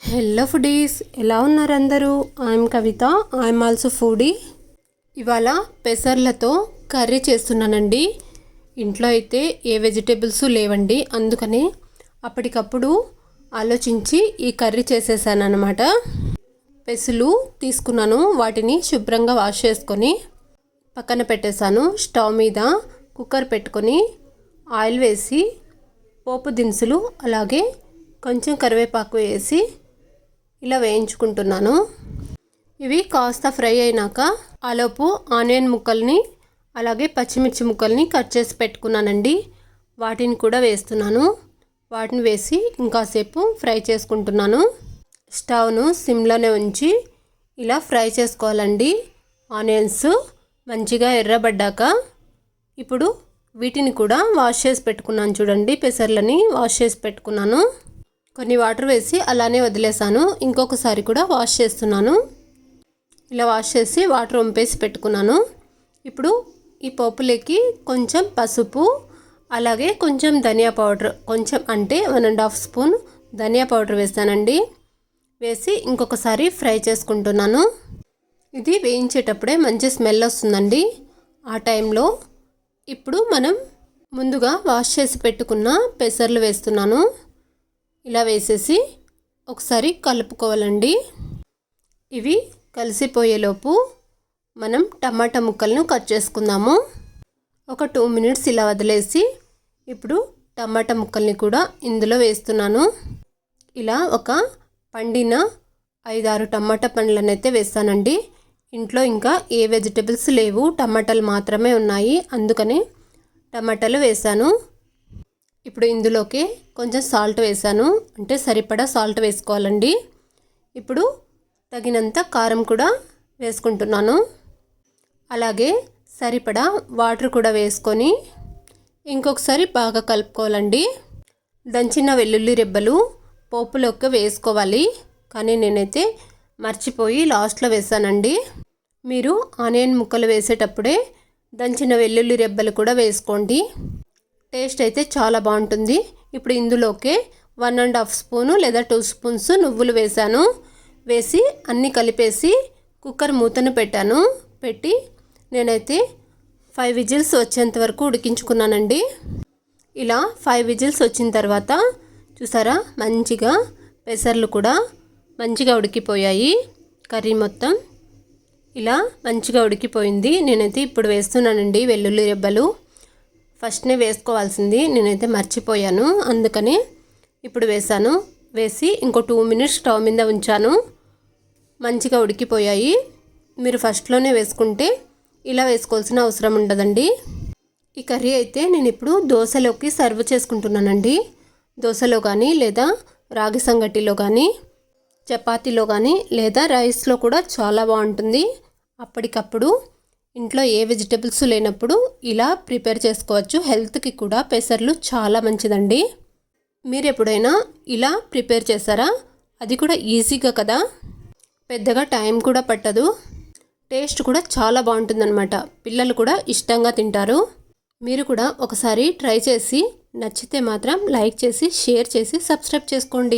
Hello foodies, ఎలా ఉన్నారు అందరూ? I'm Kavitha, I'm also foodie. ఇవాళ పెసర్లతో కర్రీ చేస్తున్నానండి. ఇంట్లో అయితే ఏ వెజిటేబుల్స్ లేవండి, అందుకని అప్పటికప్పుడు ఆలోచించి ఈ కర్రీ చేసేసాను అనమాట. పెసలు తీసుకున్నాను, వాటిని శుభ్రంగా వాష్ చేసుకొని పక్కన పెట్టేశాను. స్టవ్ మీద కుక్కర్ పెట్టుకొని ఆయిల్ వేసి పోపు దినుసులు అలాగే కొంచెం కరివేపాకు వేసి ఇలా వేయించుకుంటున్నాను. ఇవి కాస్త ఫ్రై అయినాక ఆలోపు ఆనియన్ ముక్కల్ని అలాగే పచ్చిమిర్చి ముక్కల్ని కట్ చేసి పెట్టుకున్నానండి. వాటిని కూడా వేస్తున్నాను. వాటిని వేసి ఇంకాసేపు ఫ్రై చేసుకుంటున్నాను. స్టవ్ను సిమ్లోనే ఉంచి ఇలా ఫ్రై చేసుకోవాలండి. ఆనియన్స్ మంచిగా ఎర్రబడ్డాక ఇప్పుడు వీటిని కూడా వాష్ చేసి పెట్టుకున్నాను. చూడండి, పెసర్లని వాష్ చేసి పెట్టుకున్నాను. కొన్ని వాటర్ వేసి అలానే వదిలేసాను. ఇంకొకసారి కూడా వాష్ చేస్తున్నాను. ఇలా వాష్ చేసి వాటర్ వంపేసి పెట్టుకున్నాను. ఇప్పుడు ఈ పోపులోకి కొంచెం పసుపు అలాగే కొంచెం ధనియా పౌడర్, కొంచెం అంటే 1.5 స్పూన్ ధనియా పౌడర్ వేస్తానండి. వేసి ఇంకొకసారి ఫ్రై చేసుకుంటున్నాను. ఇది వేయించేటప్పుడే మంచి స్మెల్ వస్తుందండి. ఆ టైంలో ఇప్పుడు మనం ముందుగా వాష్ చేసి పెట్టుకున్న పెసర్లు వేస్తున్నాను. ఇలా వేసేసి ఒకసారి కలుపుకోవాలండి. ఇవి కలిసిపోయేలోపు మనం టమాటా ముక్కలను కట్ చేసుకుందాము. ఒక 2 మినిట్స్ ఇలా వదిలేసి ఇప్పుడు టమాటా ముక్కల్ని కూడా ఇందులో వేస్తున్నాను. ఇలా ఒక పండిన 5-6 టమాటా పండ్లను అయితే వేస్తానండి. ఇంట్లో ఇంకా ఏ వెజిటేబుల్స్ లేవు, టమాటాలు మాత్రమే ఉన్నాయి, అందుకని టమాటాలు వేసాను. ఇప్పుడు ఇందులోకి కొంచెం సాల్ట్ వేసాను, అంటే సరిపడా సాల్ట్ వేసుకోవాలండి. ఇప్పుడు తగినంత కారం కూడా వేసుకుంటున్నాను. అలాగే సరిపడా వాటర్ కూడా వేసుకొని ఇంకొకసారి బాగా కలుపుకోవాలండి. దంచిన వెల్లుల్లి రెబ్బలు పోపులోకి వేసుకోవాలి, కానీ నేనైతే మర్చిపోయి లాస్ట్లో వేసానండి. మీరు ఆనియన్ ముక్కలు వేసేటప్పుడే దంచిన వెల్లుల్లి రెబ్బలు కూడా వేసుకోండి. టేస్ట్ అయితే చాలా బాగుంటుంది. ఇప్పుడు ఇందులోకే 1.5 స్పూను లేదా 2 స్పూన్స్ నువ్వులు వేసాను. వేసి అన్నీ కలిపేసి కుక్కర్ మూతను పెట్టాను. పెట్టి నేనైతే 5 విజిల్స్ వచ్చేంత వరకు ఉడికించుకున్నానండి. ఇలా 5 విజిల్స్ వచ్చిన తర్వాత చూసారా, మంచిగా పెసర్లు కూడా మంచిగా ఉడికిపోయాయి. కర్రీ మొత్తం ఇలా మంచిగా ఉడికిపోయింది. నేనైతే ఇప్పుడు వేస్తున్నానండి వెల్లుల్లి రెబ్బలు. ఫస్ట్నే వేసుకోవాల్సింది, నేనైతే మర్చిపోయాను, అందుకని ఇప్పుడు వేసాను. వేసి ఇంకో 2 మినిట్స్ స్టవ్ మీద ఉంచాను. మంచిగా ఉడికిపోయాయి. మీరు ఫస్ట్లోనే వేసుకుంటే ఇలా వేసుకోవాల్సిన అవసరం ఉండదండి. ఈ కర్రీ అయితే నేను ఇప్పుడు దోశలోకి సర్వ్ చేసుకుంటున్నానండి. దోశలో కానీ లేదా రాగి సంగటిలో కానీ చపాతీలో కానీ లేదా రైస్లో కూడా చాలా బాగుంటుంది. అప్పటికప్పుడు ఇంట్లో ఏ వెజిటేబుల్స్ లేనప్పుడు ఇలా ప్రిపేర్ చేసుకోవచ్చు. హెల్త్కి కూడా పెసర్లు చాలా మంచిదండి. మీరు ఎప్పుడైనా ఇలా ప్రిపేర్ చేస్తారా? అది కూడా ఈజీగా కదా, పెద్దగా టైం కూడా పట్టదు. టేస్ట్ కూడా చాలా బాగుంటుందన్నమాట. పిల్లలు కూడా ఇష్టంగా తింటారు. మీరు కూడా ఒకసారి ట్రై చేసి నచ్చితే మాత్రం లైక్ చేసి షేర్ చేసి సబ్స్క్రైబ్ చేసుకోండి.